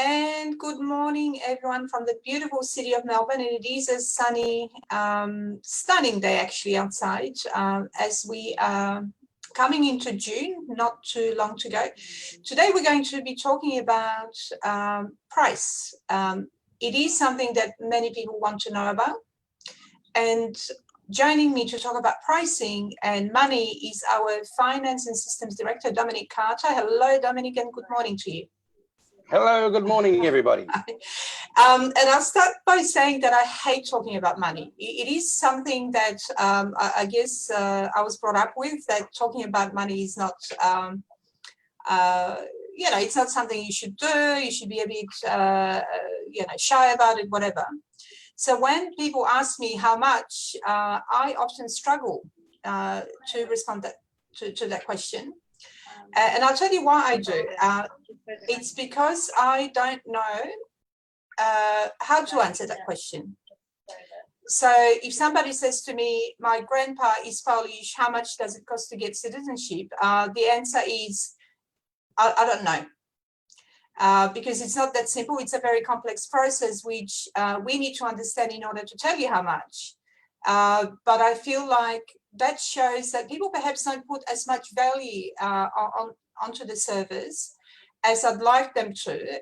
And good morning, everyone, from the beautiful city of Melbourne. And it is a sunny, stunning day actually outside as we are coming into June, not too long to go. Today, we're going to be talking about price. It is something that many people want to know about. And joining me to talk about pricing and money is our Finance and Systems Director, Dominic Carter. Hello, Dominic, and good morning to you. Hello, good morning, everybody. And I'll start by saying that I hate talking about money. It is something that I guess I was brought up with, that talking about money is not, it's not something you should do. You should be a bit, shy about it, whatever. So when people ask me how much, I often struggle to respond to that question. And I'll tell you why I do. It's because I don't know how to answer that question. So if somebody says to me, my grandpa is Polish, how much does it cost to get citizenship? The answer is, I don't know. Because it's not that simple. It's a very complex process, which we need to understand in order to tell you how much. But I feel like that shows that people perhaps don't put as much value onto the service as I'd like them to,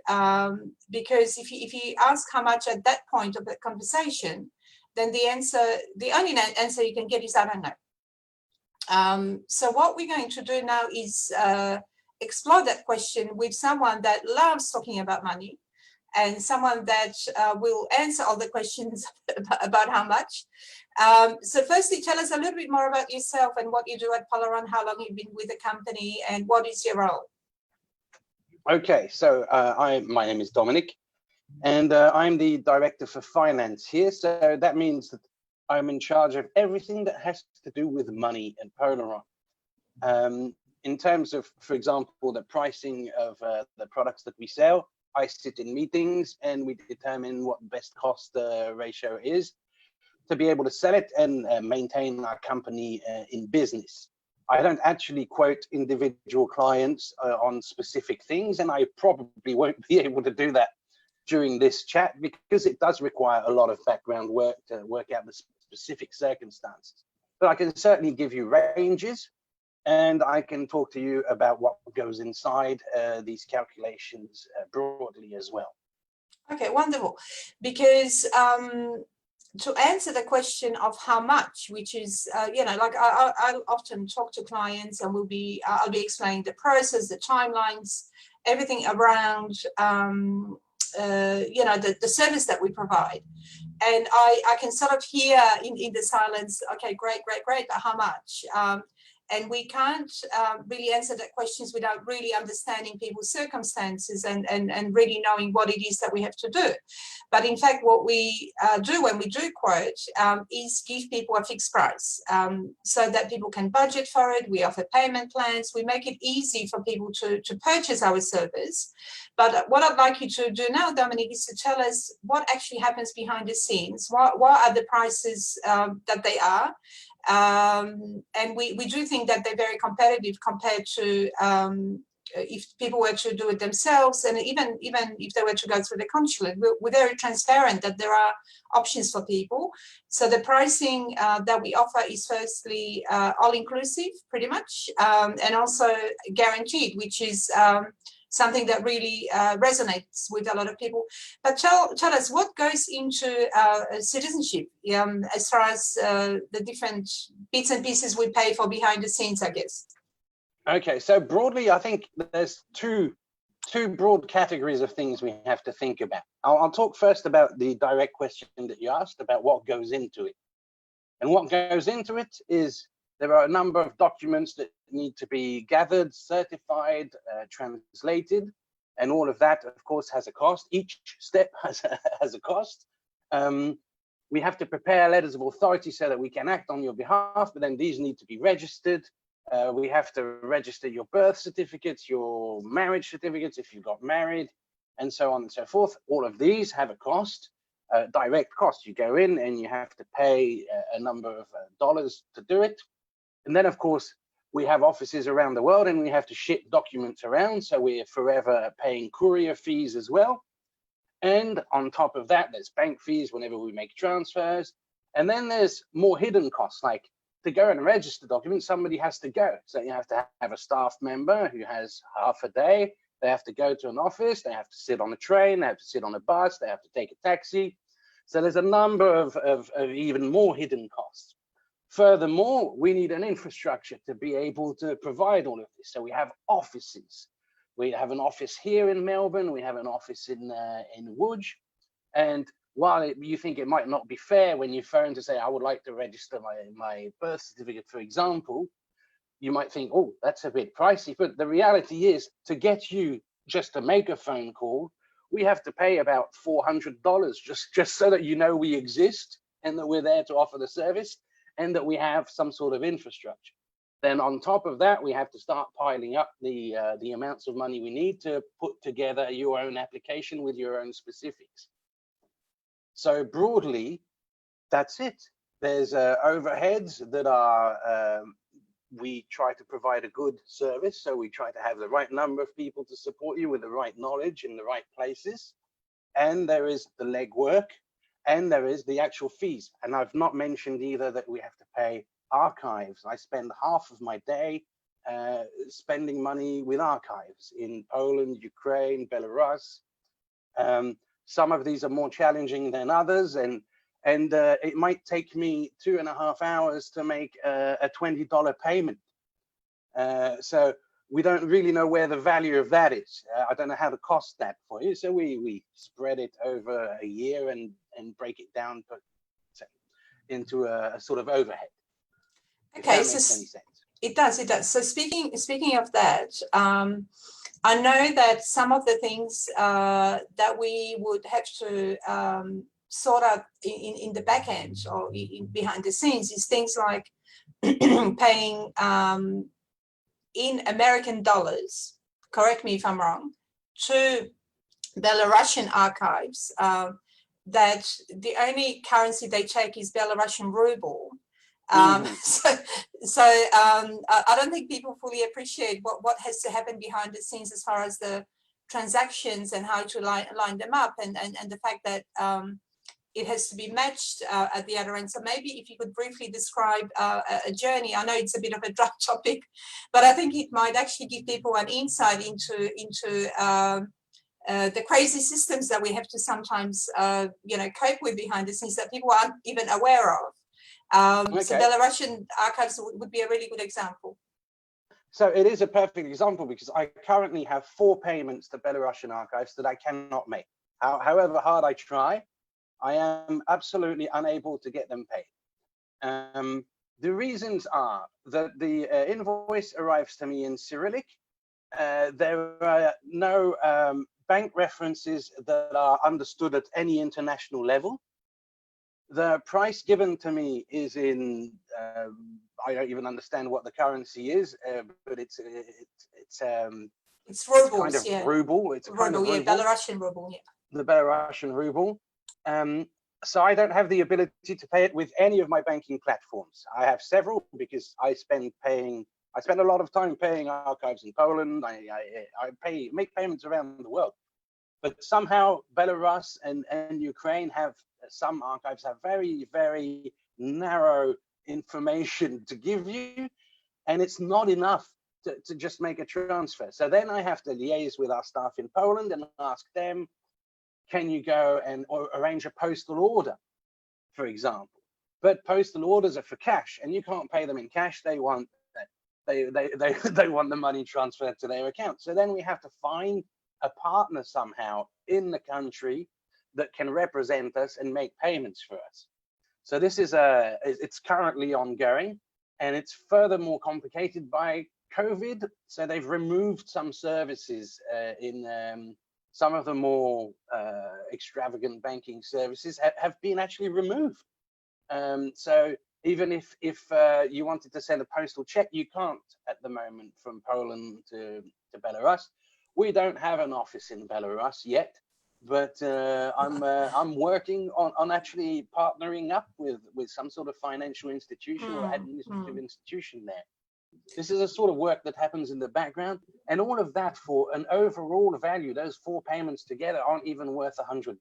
because if you ask how much at that point of the conversation, then the only answer you can get is I don't know. So what we're going to do now is explore that question with someone that loves talking about money and someone that will answer all the questions about how much. So firstly, tell us a little bit more about yourself and what you do at Polaron, how long you've been with the company, and what is your role? Okay, so my name is Dominic, and I'm the Director for Finance here. So that means that I'm in charge of everything that has to do with money and Polaron. In terms of, for example, the pricing of the products that we sell, I sit in meetings and we determine what best cost ratio is to be able to sell it and maintain our company in business. I don't actually quote individual clients on specific things, and I probably won't be able to do that during this chat because it does require a lot of background work to work out the specific circumstances. But I can certainly give you ranges, and I can talk to you about what goes inside these calculations broadly as well. Okay, wonderful. Because to answer the question of how much, which is, like I'll often talk to clients and I'll be explaining the process, the timelines, everything around, the service that we provide. And I can sort of hear in the silence, okay, great, but how much? And we can't really answer that questions without really understanding people's circumstances and really knowing what it is that we have to do. But in fact, what we do when we do quote is give people a fixed price so that people can budget for it. We offer payment plans. We make it easy for people to purchase our service. But what I'd like you to do now, Dominic, is to tell us what actually happens behind the scenes. What are the prices that they are? And we do think that they're very competitive compared to if people were to do it themselves, and even if they were to go through the consulate. We're very transparent that there are options for people. So the pricing that we offer is firstly all-inclusive, pretty much, and also guaranteed, which is something that really resonates with a lot of people. But tell us what goes into citizenship as far as the different bits and pieces we pay for behind the scenes, I guess. Okay, so broadly, I think there's two broad categories of things we have to think about. I'll talk first about the direct question that you asked about what goes into it. And what goes into it is there are a number of documents that need to be gathered, certified, translated, and all of that, of course, has a cost. Each step has a cost. We have to prepare letters of authority so that we can act on your behalf, but then these need to be registered. We have to register your birth certificates, your marriage certificates if you got married, and so on and so forth. All of these have a cost, direct cost. You go in and you have to pay a number of dollars to do it. And then, of course, we have offices around the world and we have to ship documents around. So we're forever paying courier fees as well. And on top of that, there's bank fees whenever we make transfers. And then there's more hidden costs, like to go and register documents, somebody has to go. So you have to have a staff member who has half a day. They have to go to an office, they have to sit on a train, they have to sit on a bus, they have to take a taxi. So there's a number of even more hidden costs. Furthermore, we need an infrastructure to be able to provide all of this. So we have offices. We have an office here in Melbourne, we have an office in Łódź. And while you think it might not be fair when you phone to say, I would like to register my birth certificate, for example, you might think, oh, that's a bit pricey. But the reality is, to get you just to make a phone call, we have to pay about $400 just so that you know we exist and that we're there to offer the service and that we have some sort of infrastructure. Then on top of that, we have to start piling up the amounts of money we need to put together your own application with your own specifics. So broadly, that's it. There's overheads that are, we try to provide a good service. So we try to have the right number of people to support you with the right knowledge in the right places. And there is the legwork, and there is the actual fees. And I've not mentioned either that we have to pay archives. I spend half of my day spending money with archives in Poland, Ukraine, Belarus. Some of these are more challenging than others, and it might take me 2.5 hours to make a $20 payment. So we don't really know where the value of that is. I don't know how to cost that for you. So we spread it over a year and break it down into a sort of overhead. Okay, so it does. So speaking of that, I know that some of the things that we would have to sort out in the back end or behind the scenes is things like paying in American dollars, correct me if I'm wrong, to Belarusian archives, that the only currency they take is Belarusian ruble. So I don't think people fully appreciate what has to happen behind the scenes as far as the transactions and how to line them up, and the fact that it has to be matched at the other end. So maybe if you could briefly describe a journey. I know it's a bit of a dry topic, but I think it might actually give people an insight into the crazy systems that we have to sometimes cope with behind the scenes that people aren't even aware of. Okay. So Belarusian archives would be a really good example. So it is a perfect example because I currently have 4 payments to Belarusian archives that I cannot make. However hard I try, I am absolutely unable to get them paid. The reasons are that the invoice arrives to me in Cyrillic. There are no bank references that are understood at any international level. The price given to me is in, I don't even understand what the currency is, but it's rubles, kind of ruble. It's ruble, kind of ruble. Belarusian ruble, yeah. The Belarusian ruble. So I don't have the ability to pay it with any of my banking platforms. I have several because I spend a lot of time paying archives in Poland. I make payments around the world. But somehow Belarus and Ukraine have, some archives have very, very narrow information to give you, and it's not enough to just make a transfer. So then I have to liaise with our staff in Poland and ask them, can you go and arrange a postal order, for example? But postal orders are for cash, and you can't pay them in cash. They want they want the money transferred to their account. So then we have to find a partner somehow in the country that can represent us and make payments for us. So this is it's currently ongoing, and it's furthermore complicated by COVID. So they've removed some services in some of the more extravagant banking services have been actually removed. So even if you wanted to send a postal check, you can't at the moment from Poland to Belarus. We don't have an office in Belarus yet, but I'm working on actually partnering up with some sort of financial institution or administrative institution there. This is a sort of work that happens in the background, and all of that for an overall value. Those 4 payments together aren't even worth $100.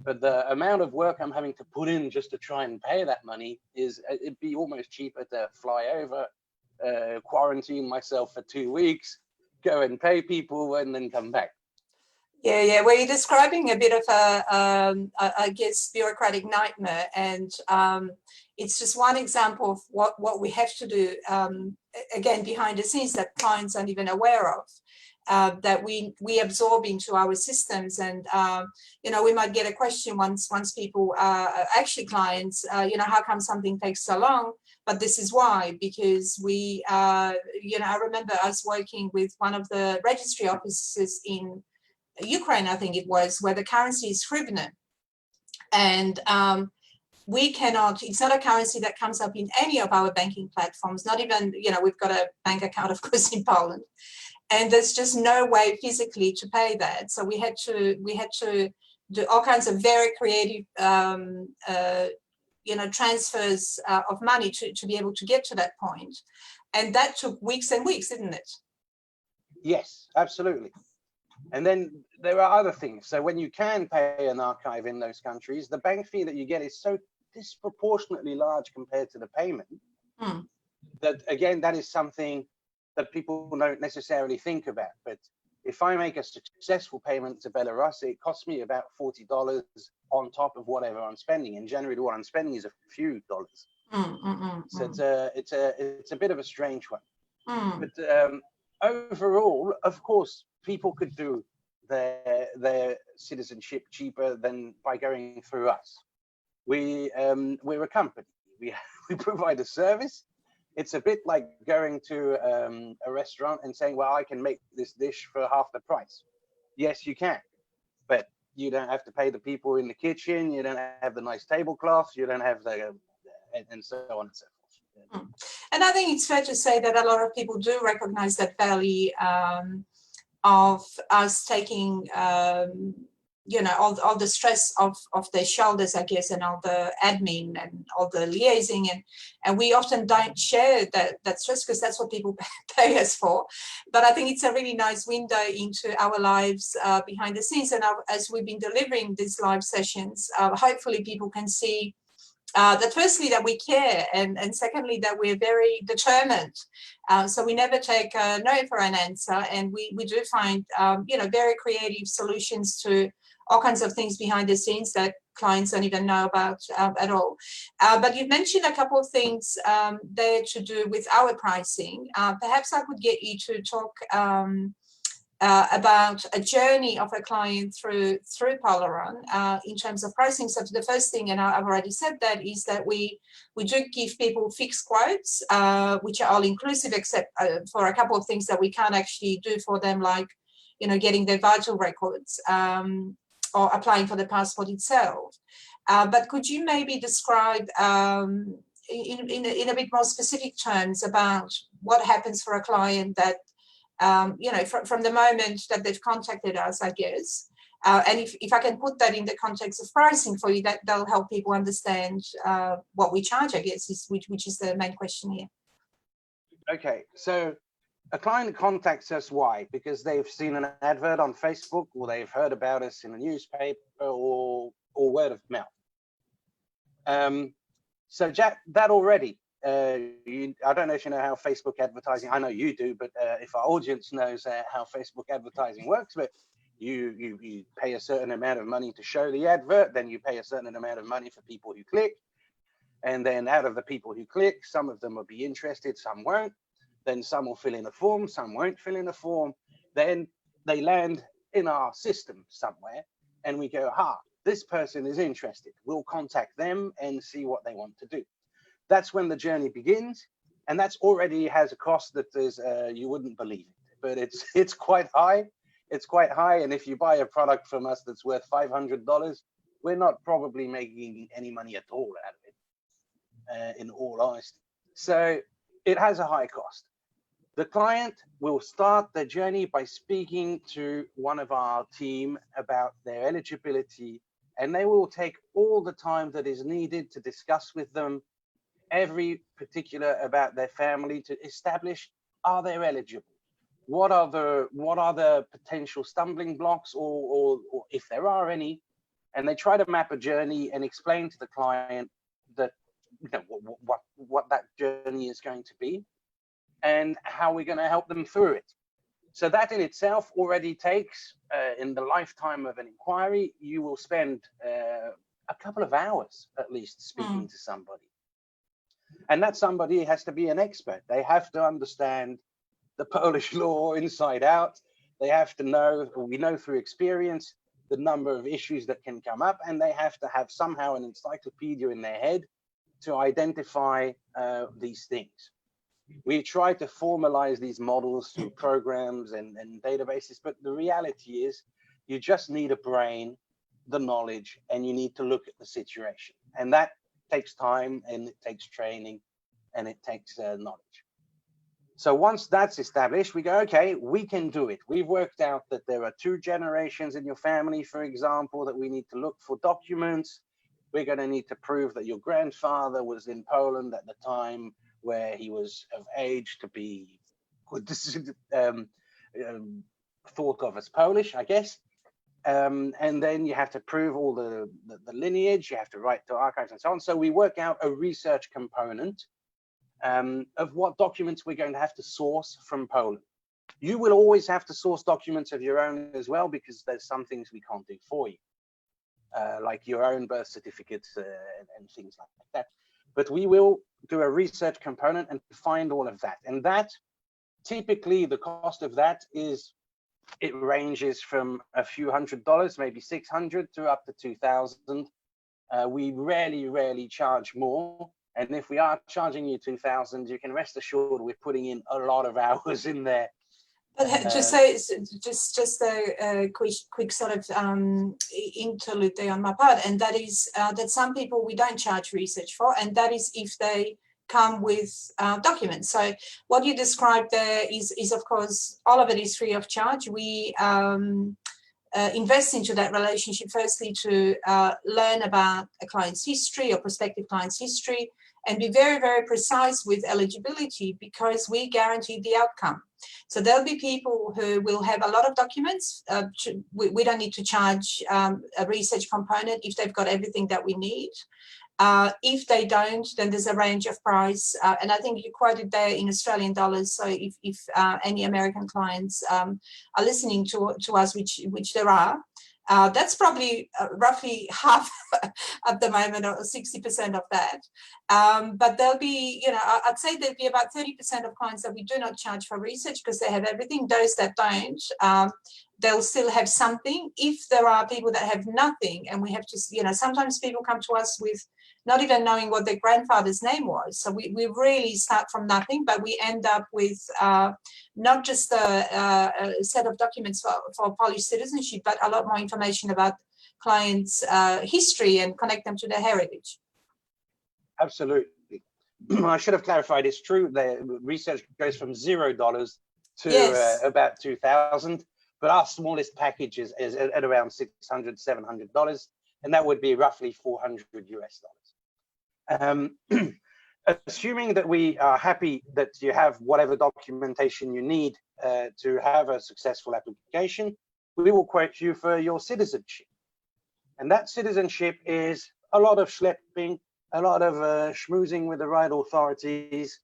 But the amount of work I'm having to put in just to try and pay that money it'd be almost cheaper to fly over, quarantine myself for 2 weeks, go and pay people, and then come back. Yeah. Well, you're describing a bit of I guess, bureaucratic nightmare, and it's just one example of what we have to do, again, behind the scenes that clients aren't even aware of, that we absorb into our systems. And we might get a question once people are actually clients, how come something takes so long? But this is why, because we, I remember us working with one of the registry offices in Ukraine, I think it was, where the currency is hryvnia. And we cannot, it's not a currency that comes up in any of our banking platforms, not even, we've got a bank account, of course, in Poland. And there's just no way physically to pay that. So we had to do all kinds of very creative, transfers of money to be able to get to that point. And that took weeks and weeks, didn't it? Yes, absolutely. And then there are other things. So when you can pay an archive in those countries, the bank fee that you get is so disproportionately large compared to the payment that, again, that is something that people don't necessarily think about. But if I make a successful payment to Belarus, it costs me about $40 on top of whatever I'm spending. And generally what I'm spending is a few dollars. So it's a bit of a strange one. But overall, of course, people could do their citizenship cheaper than by going through us. We're a company. We provide a service. It's a bit like going to a restaurant and saying, well, I can make this dish for half the price. Yes, you can, but you don't have to pay the people in the kitchen. You don't have the nice tablecloths. You don't have the, and so on and so forth. And I think it's fair to say that a lot of people do recognize that value of us taking, all the stress of their shoulders, I guess, and all the admin and all the liaising. And we often don't share that stress because that's what people pay us for. But I think it's a really nice window into our lives behind the scenes. And as we've been delivering these live sessions, hopefully people can see that firstly, that we care, and secondly, that we're very determined. So we never take a no for an answer, and we do find, very creative solutions to all kinds of things behind the scenes that clients don't even know about at all. But you've mentioned a couple of things there to do with our pricing. Perhaps I could get you to talk about a journey of a client through Polaron in terms of pricing. So the first thing, and I've already said that, is that we do give people fixed quotes, which are all inclusive, except for a couple of things that we can't actually do for them, like getting their vital records or applying for the passport itself. But could you maybe describe in a bit more specific terms about what happens for a client that from the moment that they've contacted us, I guess, and if I can put that in the context of pricing for you, that'll help people understand what we charge, I guess, which is the main question here. Okay, so a client contacts us, why? Because they've seen an advert on Facebook, or they've heard about us in a newspaper, or word of mouth. So Jack, that already. I don't know if you know how Facebook advertising, I know you do, but if our audience knows how Facebook advertising works, but you pay a certain amount of money to show the advert, then you pay a certain amount of money for people who click, and then out of the people who click, some of them will be interested, some won't, then some will fill in a form, some won't fill in a form, then they land in our system somewhere, and we go, this person is interested, we'll contact them and see what they want to do. That's when the journey begins, and that's already has a cost that is you wouldn't believe it, but it's quite high. It's quite high, and if you buy a product from us that's worth $500, we're not probably making any money at all out of it, in all honesty. So it has a high cost. The client will start their journey by speaking to one of our team about their eligibility, and they will take all the time that is needed to discuss with them every particular about their family to establish, are they eligible? What are the potential stumbling blocks, or if there are any? And they try to map a journey and explain to the client that, you know, what that journey is going to be and how we're going to help them through it. So that in itself already takes, in the lifetime of an inquiry, you will spend a couple of hours at least speaking to somebody. And that somebody has to be an expert. They have to understand the Polish law inside out. They have to know, we know through experience, the number of issues that can come up, and they have to have somehow an encyclopedia in their head to identify these things. We try to formalize these models through programs and databases, but the reality is you just need a brain, the knowledge, and you need to look at the situation. And that takes time, and it takes training, and it takes knowledge. So once that's established, we go, okay, we can do it. We've worked out that there are 2 generations in your family, for example, that we need to look for documents. We're going to need to prove that your grandfather was in Poland at the time where he was of age to be thought of as Polish, I guess. And then you have to prove all the lineage, you have to write to archives and so on. So we work out a research component of what documents we're going to have to source from Poland. You will always have to source documents of your own as well, because there's some things we can't do for you, like your own birth certificates and things like that. But we will do a research component and find all of that. And that, typically the cost of that is, it ranges from a few $100s, maybe 600, to up to 2,000. We rarely charge more. And if we are charging you 2,000, you can rest assured we're putting in a lot of hours in there. But just say, just a quick sort of interlude there on my part, and that is that some people we don't charge research for, and that is if they come with documents. So what you described there is of course, all of it is free of charge. We invest into that relationship, firstly to learn about a client's history or prospective client's history, and be very precise with eligibility, because we guarantee the outcome. So there'll be people who will have a lot of documents. We don't need to charge a research component if they've got everything that we need. If they don't, then there's a range of price. And I think you quoted there in Australian dollars. So if any American clients are listening to us, which there are, that's probably roughly half at the moment, or 60% of that. But there'll be, you know, I'd say there'll be about 30% of clients that we do not charge for research because they have everything. Those that don't, they'll still have something. If there are people that have nothing, and we have to, you know, sometimes people come to us with not even knowing what their grandfather's name was. So we really start from nothing, but we end up with not just a set of documents for Polish citizenship, but a lot more information about clients' history and connect them to their heritage. Absolutely. I should have clarified, it's true, the research goes from $0 to Yes. about 2,000, but our smallest package is at around $600, $700, and that would be roughly $400 US. Assuming that we are happy that you have whatever documentation you need to have a successful application, we will quote you for your citizenship. And that citizenship is a lot of schlepping, a lot of schmoozing with the right authorities,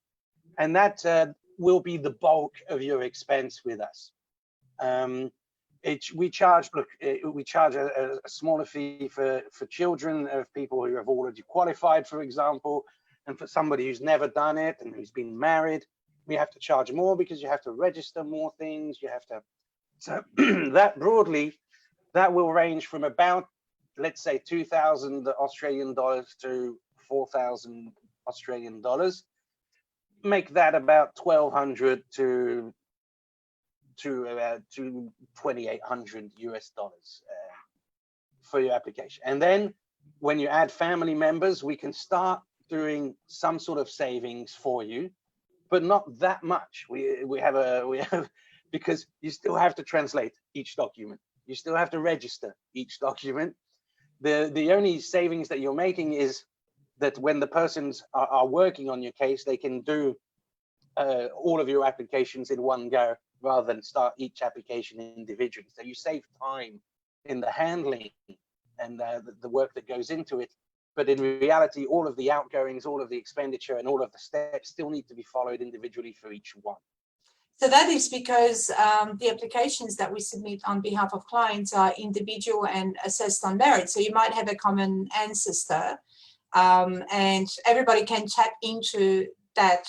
and that will be the bulk of your expense with us. We charge a smaller fee for children of people who have already qualified, for example, and for somebody who's never done it and who's been married, we have to charge more because you have to register more things. You have to, so that broadly, that will range from about, let's say, 2,000 Australian dollars to 4,000 Australian dollars. Make that about 1,200 to 2,800 US dollars for your application. And then when you add family members, we can start doing some sort of savings for you, but not that much. We have because you still have to translate each document. You still have to register each document. The only savings that you're making is that when the persons are working on your case, they can do all of your applications in one go rather than start each application individually. So you save time in the handling and the work that goes into it. But in reality, all of the outgoings, all of the expenditure, and all of the steps still need to be followed individually for each one. So that is because the applications that we submit on behalf of clients are individual and assessed on merit. So you might have a common ancestor, and everybody can tap into that,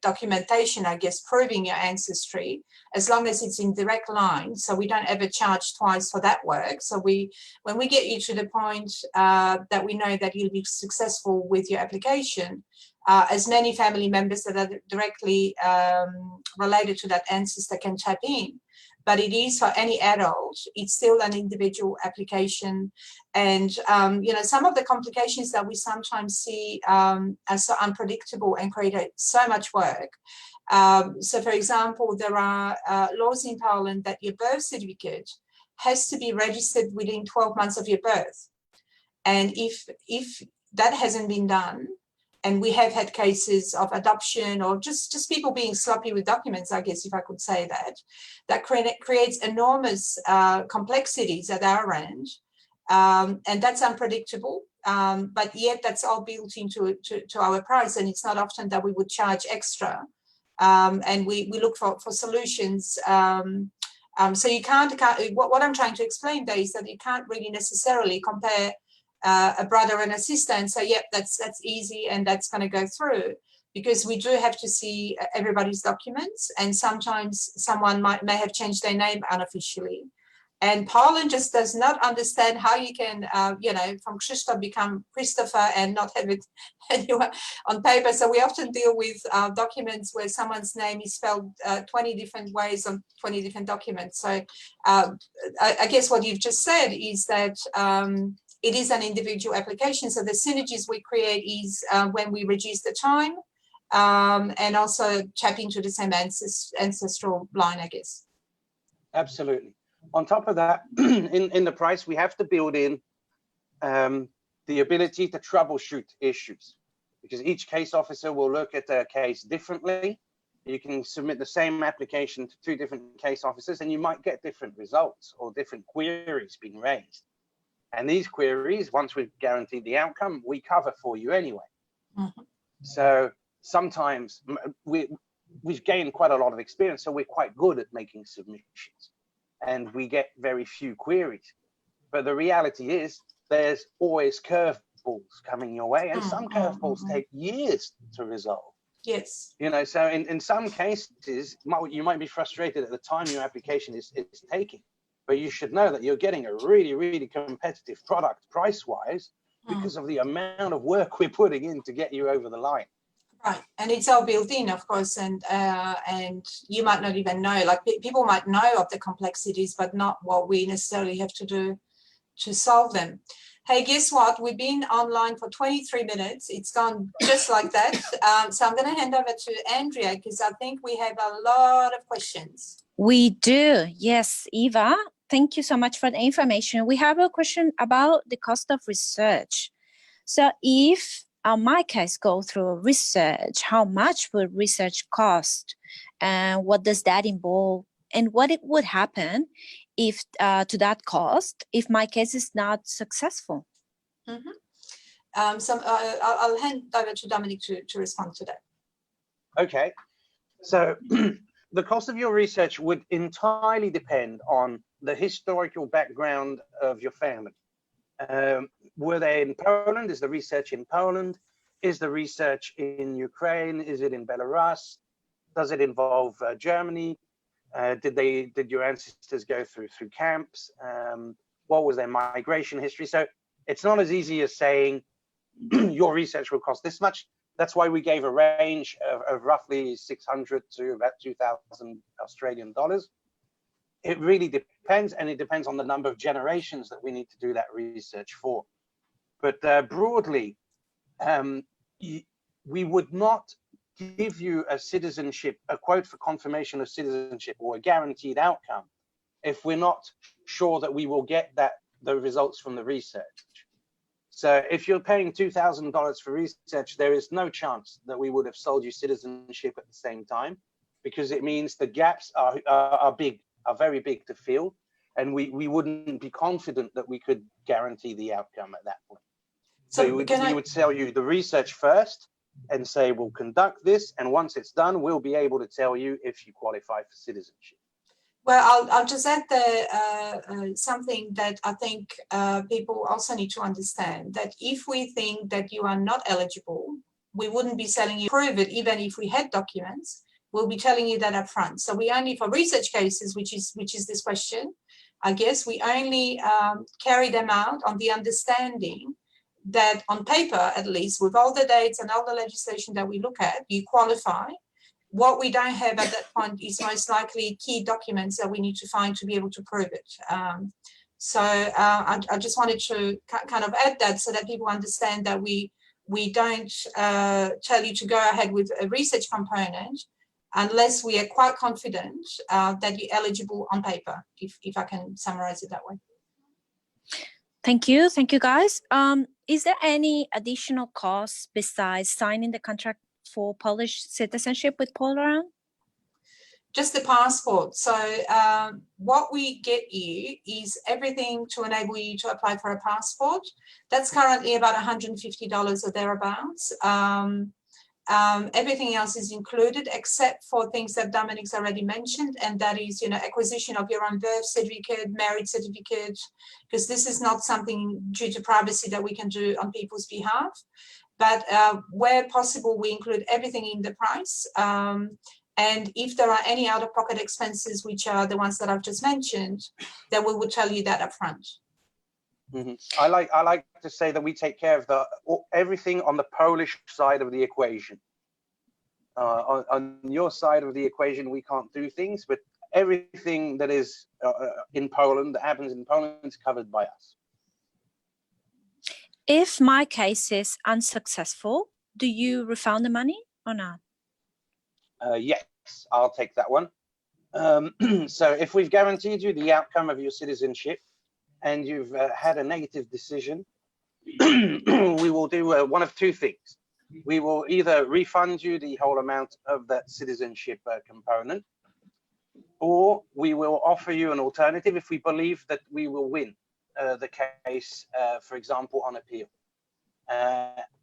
documentation, I guess, proving your ancestry, as long as it's in direct line. So we don't ever charge twice for that work. So when we get you to the point that we know that you'll be successful with your application, as many family members that are directly related to that ancestor can tap in. But it is for any adult, it's still an individual application. And, some of the complications that we sometimes see are so unpredictable and create so much work. So, for example, there are laws in Poland that your birth certificate has to be registered within 12 months of your birth. And if that hasn't been done, and we have had cases of adoption or just people being sloppy with documents, I guess, if I could say that creates enormous complexities at our end. And that's unpredictable, but yet that's all built into our price. And it's not often that we would charge extra. And we look for solutions. So you can't what I'm trying to explain there is that you can't really necessarily compare a brother and a sister and say, yep, that's easy and that's going to go through, because we do have to see everybody's documents, and sometimes someone may have changed their name unofficially. And Poland just does not understand how you can, from Krzysztof become Christopher and not have it anywhere on paper. So we often deal with documents where someone's name is spelled 20 different ways on 20 different documents. So I guess what you've just said is that it is an individual application. So the synergies we create is when we reduce the time and also tap into the same ancestral line, I guess. Absolutely. On top of that, in the price, we have to build in the ability to troubleshoot issues, because each case officer will look at a case differently. You can submit the same application to 2 different case officers, and you might get different results or different queries being raised. And these queries, once we've guaranteed the outcome, we cover for you anyway. Mm-hmm. So sometimes we've gained quite a lot of experience, so we're quite good at making submissions, and we get very few queries. But the reality is there's always curveballs coming your way, and some curveballs take years to resolve. Yes. So in some cases, you might be frustrated at the time your application is taking. But you should know that you're getting a really, really competitive product price-wise because of the amount of work we're putting in to get you over the line. Right, and it's all built in, of course, and you might not even know. Like people might know of the complexities, but not what we necessarily have to do to solve them. Hey, guess what? We've been online for 23 minutes. It's gone just like that. So I'm going to hand over to Andrea, because I think we have a lot of questions. We do, yes, Eva. Thank you so much for the information. We have a question about the cost of research. So if my case go through research, how much will research cost? And what does that involve? And what it would happen if to that cost if my case is not successful? Mm-hmm. So I'll hand over to Dominic to respond to that. Okay. So the cost of your research would entirely depend on the historical background of your family. Were they in Poland? Is the research in Poland? Is the research in Ukraine? Is it in Belarus? Does it involve Germany? Did your ancestors go through camps? What was their migration history? So it's not as easy as saying your research will cost this much. That's why we gave a range of roughly 600 to about 2,000 Australian dollars. It really depends, and it depends on the number of generations that we need to do that research for. But broadly, we would not give you a quote for confirmation of citizenship or a guaranteed outcome if we're not sure that we will get the results from the research. So if you're paying $2,000 for research, there is no chance that we would have sold you citizenship at the same time, because it means the gaps are very big to fill, and we wouldn't be confident that we could guarantee the outcome at that point. So we would tell you the research first and say, we'll conduct this, and once it's done, we'll be able to tell you if you qualify for citizenship. Well, I'll just add something that I think people also need to understand, that if we think that you are not eligible, we wouldn't be selling you prove it, even if we had documents. We'll be telling you that up front. So we only, for research cases, which is this question, I guess, we only carry them out on the understanding that on paper, at least, with all the dates and all the legislation that we look at, you qualify. What we don't have at that point is most likely key documents that we need to find to be able to prove it. So I just wanted to kind of add that so that people understand that we don't tell you to go ahead with a research component unless we are quite confident that you're eligible on paper, if I can summarize it that way. Thank you guys. Is there any additional costs besides signing the contract for Polish citizenship with Polaron? Just the passport. So what we get you is everything to enable you to apply for a passport. That's currently about $150 or thereabouts. Everything else is included except for things that Dominic's already mentioned, and that is, acquisition of your own birth certificate, marriage certificate, because this is not something due to privacy that we can do on people's behalf. But where possible, we include everything in the price. And if there are any out-of-pocket expenses, which are the ones that I've just mentioned, then we will tell you that up front. Mm-hmm. I like to say that we take care of everything on the Polish side of the equation. On your side of the equation, we can't do things, but everything that is in Poland, that happens in Poland, is covered by us. If my case is unsuccessful, do you refund the money or not? Yes, I'll take that one. So if we've guaranteed you the outcome of your citizenship and you've had a negative decision, we will do one of two things. We will either refund you the whole amount of that citizenship component, or we will offer you an alternative if we believe that we will win the case, for example, on appeal.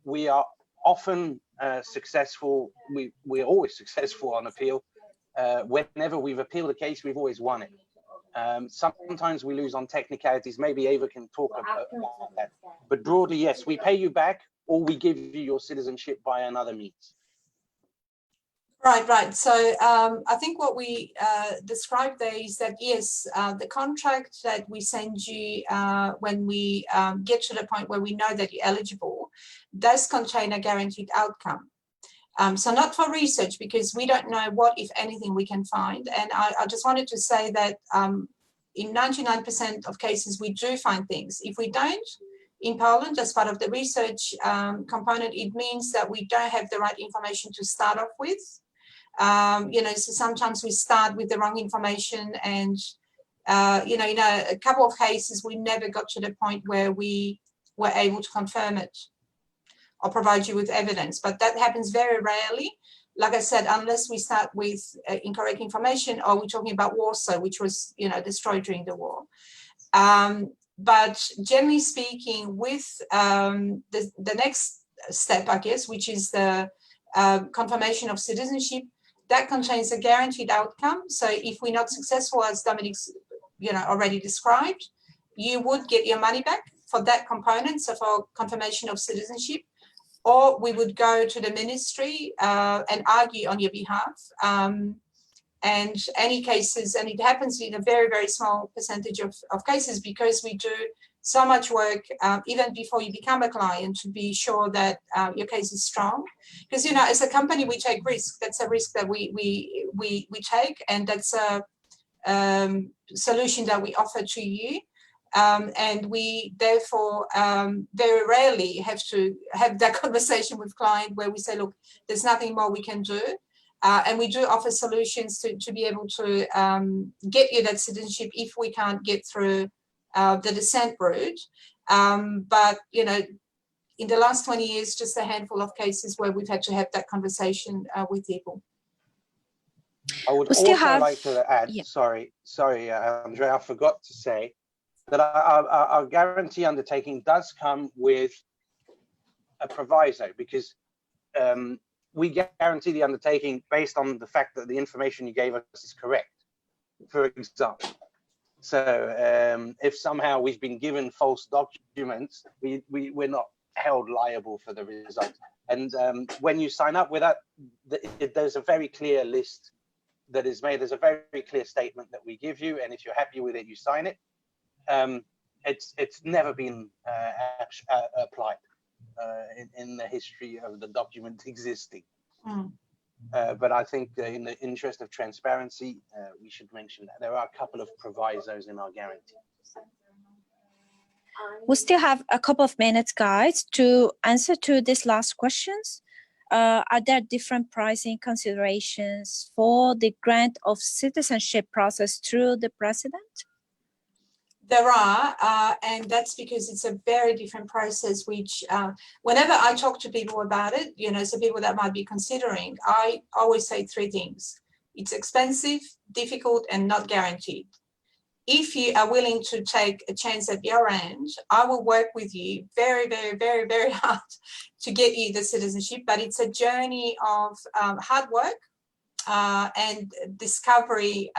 We are often successful. We're always successful on appeal. Whenever we've appealed a case, we've always won it. Sometimes we lose on technicalities. Maybe Ava can talk about that. But broadly, yes, we pay you back, or we give you your citizenship by another means. Right. So I think what we described there is that, yes, the contract that we send you when we get to the point where we know that you're eligible does contain a guaranteed outcome. So not for research, because we don't know what, if anything, we can find. And I just wanted to say that in 99% of cases, we do find things. If we don't, in Poland, as part of the research component, it means that we don't have the right information to start off with. So sometimes we start with the wrong information, and in a couple of cases we never got to the point where we were able to confirm it or provide you with evidence. But that happens very rarely, like I said, unless we start with incorrect information, or we're talking about Warsaw, which was destroyed during the war. But generally speaking, with the next step, I guess, which is the confirmation of citizenship, that contains a guaranteed outcome. So if we're not successful, as Dominic's already described, you would get your money back for that component, so for confirmation of citizenship, or we would go to the ministry and argue on your behalf. And any cases, and it happens in a very, very small percentage of cases, because we do so much work even before you become a client to be sure that your case is strong. Because as a company, we take risk. That's a risk that we take, and that's a solution that we offer to you. And we therefore very rarely have to have that conversation with client where we say, look, there's nothing more we can do. And we do offer solutions to be able to get you that citizenship if we can't get through the descent route. But, you know, in the last 20 years, just a handful of cases where we've had to have that conversation with people. I would also like to add, sorry, Andrea, I forgot to say that our guarantee undertaking does come with a proviso, because we guarantee the undertaking based on the fact that the information you gave us is correct, for example. So if somehow we've been given false documents, we're not held liable for the result. And when you sign up with that, there's a very clear list that is made. There's a very clear statement that we give you, and if you're happy with it, you sign it. It's never been applied in the history of the document existing. But I think in the interest of transparency, we should mention that there are a couple of provisos in our guarantee. We still have a couple of minutes, guys, to answer to these last questions. Are there different pricing considerations for the grant of citizenship process through the president? There are, and that's because it's a very different process, which whenever I talk to people about it, you know, so people that might be considering, I always say three things. It's expensive, difficult, and not guaranteed. If you are willing to take a chance at your end, I will work with you very, very, very, very hard to get you the citizenship, but it's a journey of hard work and discovery.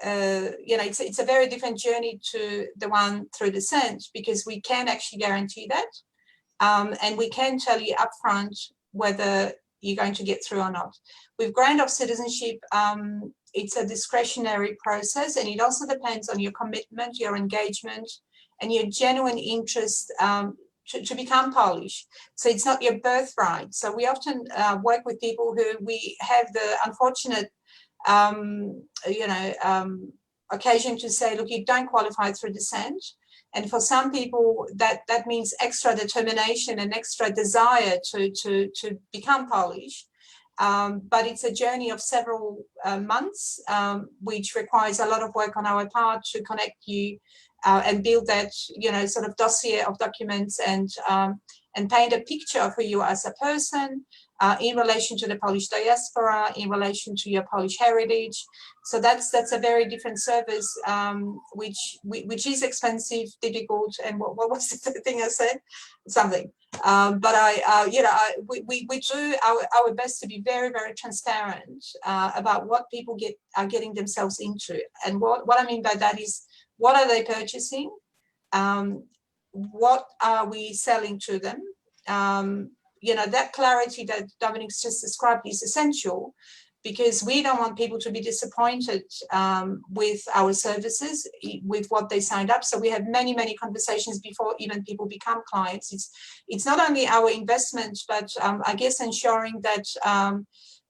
You know, it's a very different journey to the one through descent, because we can actually guarantee that, and we can tell you upfront whether you're going to get through or not. With grant of citizenship, it's a discretionary process, and it also depends on your commitment, your engagement, and your genuine interest to become Polish. So it's not your birthright. So we often work with people who we have the unfortunate occasion to say, look, you don't qualify through descent. And for some people, that means extra determination and extra desire to become Polish. But it's a journey of several months, which requires a lot of work on our part to connect you and build that, you know, sort of dossier of documents and paint a picture of who you are as a person, in relation to the Polish diaspora, in relation to your Polish heritage. So that's a very different service, which is expensive, difficult, and what was the thing I said? Something. But we do our best to be very, very transparent about what people are getting themselves into. And what I mean by that is, what are they purchasing? What are we selling to them? You know, that clarity that Dominic's just described is essential, because we don't want people to be disappointed with our services, with what they signed up. So we have many, many conversations before even people become clients. It's not only our investment, but I guess ensuring that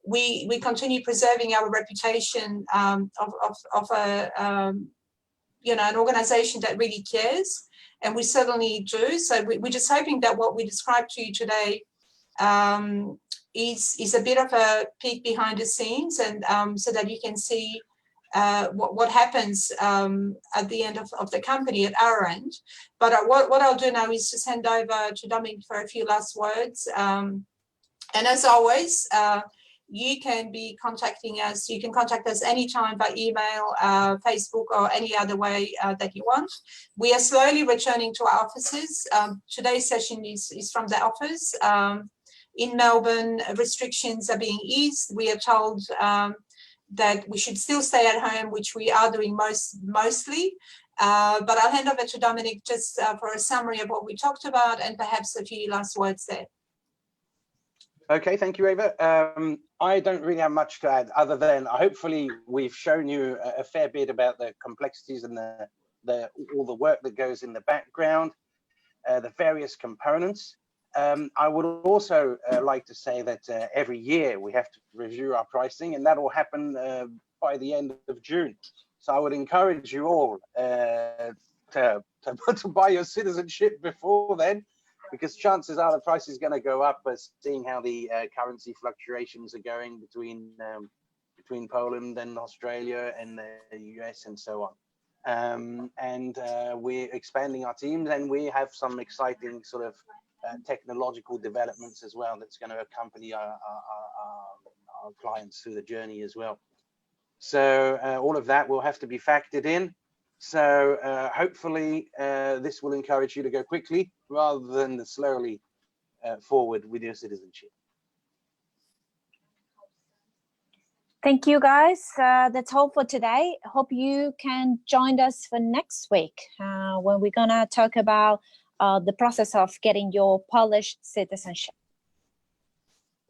we continue preserving our reputation of an organization that really cares, and we certainly do. So we're just hoping that what we described to you today is a bit of a peek behind the scenes, and so that you can see what happens at the end of the company at our end. But what I'll do now is just hand over to Dominic for a few last words. And as always, you can be contacting us. You can contact us anytime by email, Facebook, or any other way that you want. We are slowly returning to our offices. Today's session is from the office. In Melbourne, restrictions are being eased. We are told that we should still stay at home, which we are doing mostly. But I'll hand over to Dominic just for a summary of what we talked about, and perhaps a few last words there. Okay, thank you, Eva. I don't really have much to add, other than hopefully we've shown you a fair bit about the complexities and all the work that goes in the background, the various components. I would also like to say that every year we have to review our pricing, and that will happen by the end of June. So I would encourage you all to buy your citizenship before then, because chances are the price is going to go up, seeing how the currency fluctuations are going between Poland and Australia and the US and so on. and we're expanding our teams, and we have some exciting sort of technological developments as well that's going to accompany our clients through the journey as well. So all of that will have to be factored in. So hopefully this will encourage you to go quickly rather than slowly forward with your citizenship. Thank you, guys. That's all for today. Hope you can join us for next week when we're gonna talk about the process of getting your Polish citizenship.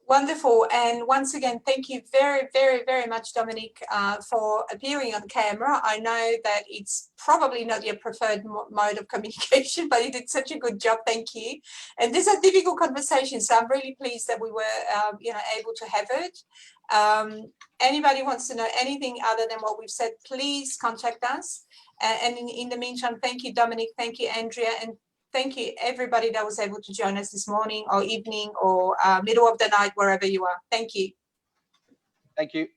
Wonderful. And once again, thank you very, very, very much, Dominic, for appearing on camera. I know that it's probably not your preferred mode of communication, but you did such a good job. Thank you. And these are difficult conversations, so I'm really pleased that we were able to have it. Anybody wants to know anything other than what we've said, please contact us. And in the meantime, thank you, Dominic. Thank you, Andrea. And thank you, everybody that was able to join us this morning or evening or middle of the night, wherever you are. Thank you. Thank you.